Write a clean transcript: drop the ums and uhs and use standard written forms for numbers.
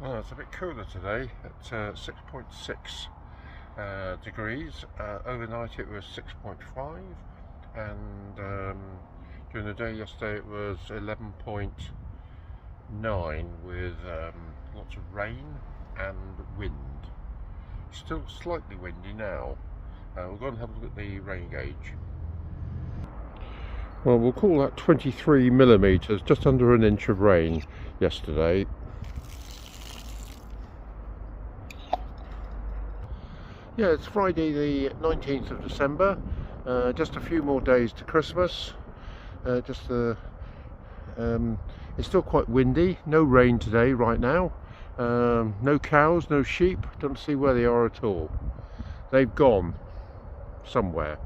Well, it's a bit cooler today at 6.6 degrees. Overnight it was 6.5, and during the day yesterday it was 11.9 with lots of rain and wind. Still slightly windy now. We'll go and have a look at the rain gauge. Well, we'll call that 23 millimetres, just under an inch of rain yesterday. Yeah, it's Friday the 19th of December, just a few more days to Christmas. It's still quite windy, no rain today right now, no cows, no sheep, don't see where they are at all. They've gone somewhere.